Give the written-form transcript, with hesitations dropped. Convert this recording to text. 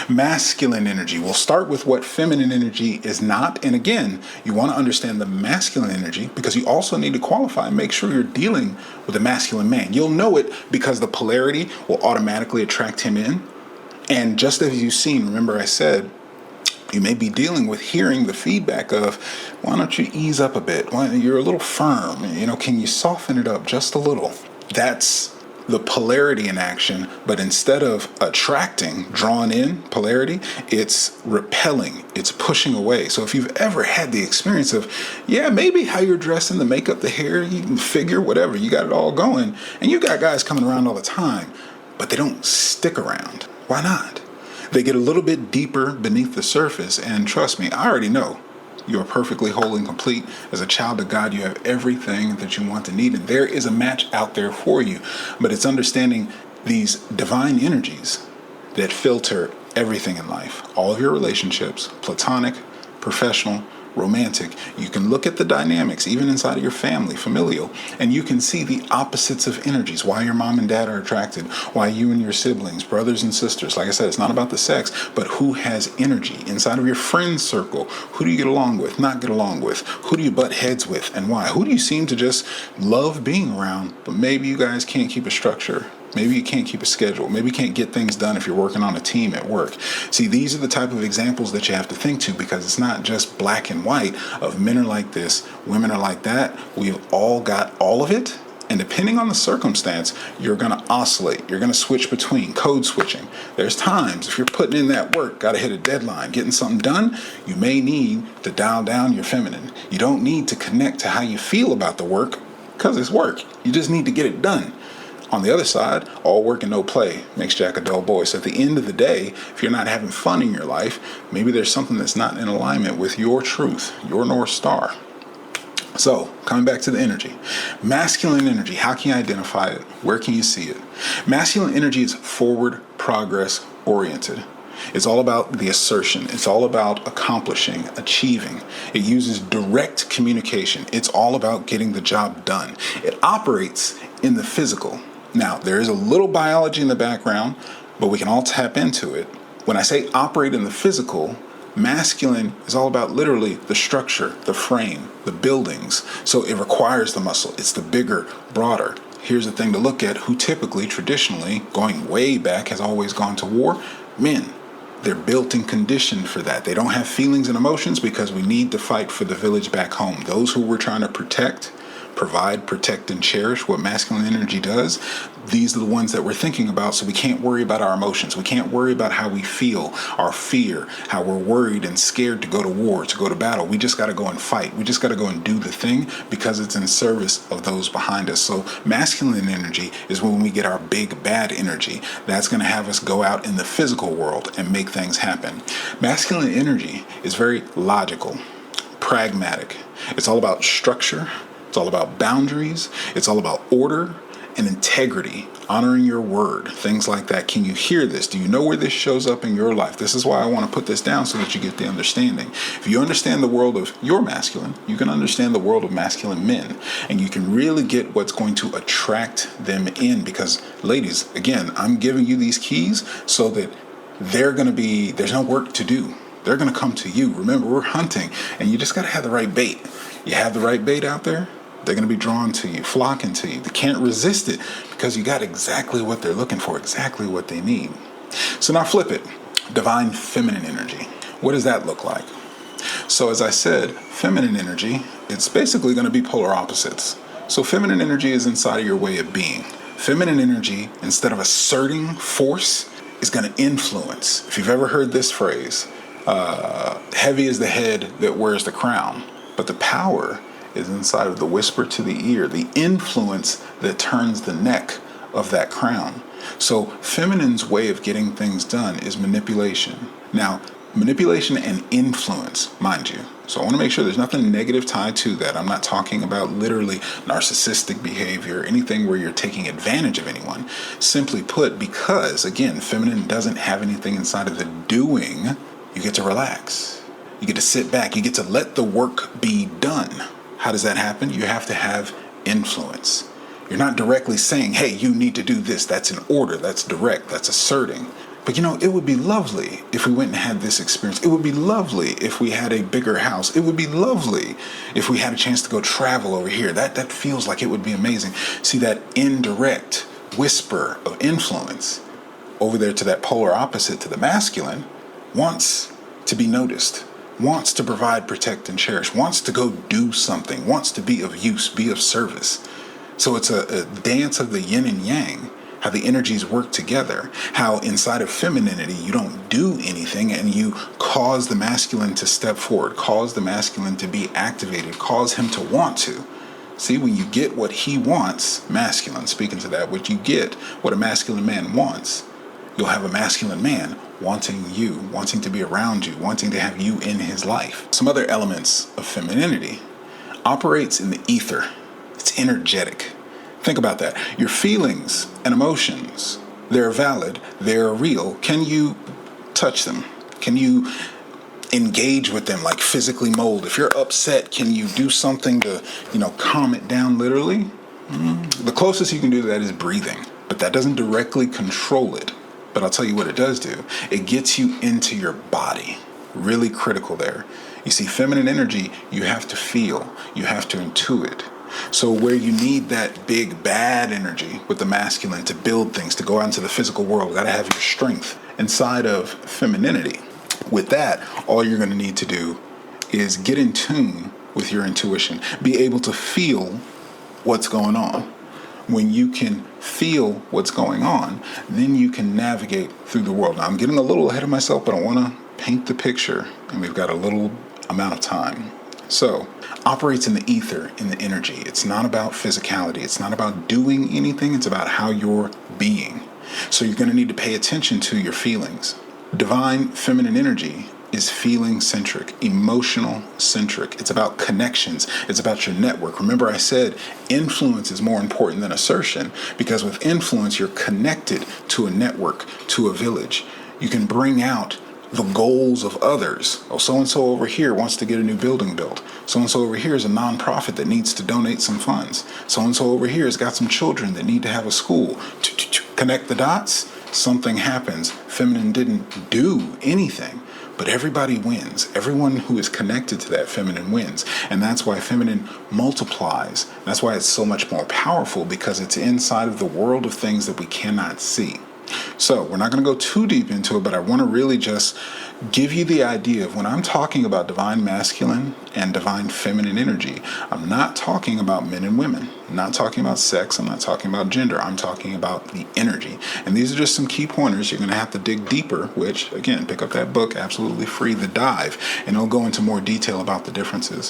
Masculine energy. We'll start with what feminine energy is not. And again, you want to understand the masculine energy because you also need to qualify and make sure you're dealing with a masculine man. You'll know it because the polarity will automatically attract him in. And just as you've seen, remember I said, you may be dealing with hearing the feedback of, why don't you ease up a bit? Why, you're a little firm. Can you soften it up just a little? That's the polarity in action. But instead of attracting, drawn in polarity, it's repelling. It's pushing away. So if you've ever had the experience of, maybe how you're dressing, the makeup, the hair, you can figure, whatever, you got it all going. And you got guys coming around all the time, but they don't stick around. Why not? They get a little bit deeper beneath the surface, and trust me, I already know you are perfectly whole and complete. As a child of God, you have everything that you want and need, and there is a match out there for you. But it's understanding these divine energies that filter everything in life, all of your relationships, platonic, professional, romantic. You can look at the dynamics, even inside of your family, familial, and you can see the opposites of energies, why your mom and dad are attracted, why you and your siblings, brothers and sisters. Like I said, it's not about the sex, but who has energy inside of your friend circle. Who do you get along with, not get along with? Who do you butt heads with, and why? Who do you seem to just love being around, but maybe you guys can't keep a structure? Maybe you can't keep a schedule. Maybe you can't get things done if you're working on a team at work. See, these are the type of examples that you have to think to, because it's not just black and white of men are like this, women are like that. We've all got all of it. And depending on the circumstance, you're going to oscillate. You're going to switch between code switching. There's times if you're putting in that work, got to hit a deadline, getting something done, you may need to dial down your feminine. You don't need to connect to how you feel about the work because it's work. You just need to get it done. On the other side, all work and no play makes Jack a dull boy. So at the end of the day, if you're not having fun in your life, maybe there's something that's not in alignment with your truth, your North Star. So coming back to the energy, masculine energy, how can you identify it? Where can you see it? Masculine energy is forward progress oriented. It's all about the assertion. It's all about accomplishing, achieving. It uses direct communication. It's all about getting the job done. It operates in the physical. Now, there is a little biology in the background, but we can all tap into it. When I say operate in the physical, masculine is all about literally the structure, the frame, the buildings. So it requires the muscle. It's the bigger, broader. Here's the thing to look at: who typically, traditionally, going way back, has always gone to war? Men. They're built and conditioned for that. They don't have feelings and emotions because we need to fight for the village back home. Those who we're trying to protect, provide, protect, and cherish, what masculine energy does, these are the ones that we're thinking about, so we can't worry about our emotions. We can't worry about how we feel, our fear, how we're worried and scared to go to war, to go to battle. We just got to go and fight. We just got to go and do the thing because it's in service of those behind us. So masculine energy is when we get our big bad energy. That's going to have us go out in the physical world and make things happen. Masculine energy is very logical, pragmatic. It's all about structure. It's all about boundaries. It's all about order and integrity, honoring your word, things like that. Can you hear this? Do you know where this shows up in your life? This is why I want to put this down so that you get the understanding. If you understand the world of your masculine, you can understand the world of masculine men, and you can really get what's going to attract them in. Because, ladies, again, I'm giving you these keys so that there's no work to do. They're going to come to you. Remember, we're hunting, and you just got to have the right bait. You have the right bait out there, they're going to be drawn to you, flocking to you. They can't resist it because you got exactly what they're looking for, exactly what they need. So now flip it. Divine feminine energy. What does that look like? So as I said, feminine energy, it's basically going to be polar opposites. So feminine energy is inside of your way of being. Feminine energy, instead of asserting force, is going to influence. If you've ever heard this phrase, heavy is the head that wears the crown. But the power is inside of the whisper to the ear, the influence that turns the neck of that crown. So feminine's way of getting things done is manipulation. Now, manipulation and influence, mind you. So I want to make sure there's nothing negative tied to that. I'm not talking about literally narcissistic behavior, anything where you're taking advantage of anyone. Simply put, because, again, feminine doesn't have anything inside of the doing, you get to relax. You get to sit back. You get to let the work be done. How does that happen? You have to have influence. You're not directly saying, hey, you need to do this. That's an order. That's direct. That's asserting. But it would be lovely if we went and had this experience. It would be lovely if we had a bigger house. It would be lovely if we had a chance to go travel over here. That feels like it would be amazing. See, that indirect whisper of influence over there to that polar opposite to the masculine wants to be noticed, wants to provide, protect, and cherish, wants to go do something, wants to be of use, be of service. So it's a dance of the yin and yang, how the energies work together, how inside of femininity you don't do anything and you cause the masculine to step forward, cause the masculine to be activated, cause him to want to. See, when you get what he wants, masculine, speaking to that, what you get, what a masculine man wants, you'll have a masculine man wanting you, wanting to be around you, wanting to have you in his life. Some other elements of femininity operates in the ether. It's energetic. Think about that. Your feelings and emotions, they're valid, they're real. Can you touch them? Can you engage with them, like physically mold? If you're upset, can you do something to, calm it down literally? The closest you can do to that is breathing, but that doesn't directly control it. But I'll tell you what it does do. It gets you into your body. Really critical there. You see, feminine energy, you have to feel, you have to intuit. So where you need that big bad energy with the masculine to build things, to go out into the physical world, got to have your strength inside of femininity. With that, all you're going to need to do is get in tune with your intuition, be able to feel what's going on. When you can feel what's going on, then you can navigate through the world. Now, I'm getting a little ahead of myself, but I want to paint the picture, and we've got a little amount of time. So, operates in the ether, in the energy. It's not about physicality. It's not about doing anything. It's about how you're being. So you're going to need to pay attention to your feelings. Divine feminine energy is feeling centric, emotional centric. It's about connections. It's about your network. Remember I said influence is more important than assertion, because with influence, you're connected to a network, to a village. You can bring out the goals of others. Oh, so-and-so over here wants to get a new building built. So-and-so over here is a nonprofit that needs to donate some funds. So-and-so over here has got some children that need to have a school. Connect the dots, something happens. Feminine didn't do anything, but everybody wins. Everyone who is connected to that feminine wins. And that's why feminine multiplies. That's why it's so much more powerful, because it's inside of the world of things that we cannot see. So we're not going to go too deep into it, but I want to really just give you the idea of when I'm talking about divine masculine and divine feminine energy, I'm not talking about men and women. I'm not talking about sex. I'm not talking about gender. I'm talking about the energy. And these are just some key pointers. You're going to have to dig deeper, which, again, pick up that book, absolutely free, The Dive, and it'll go into more detail about the differences.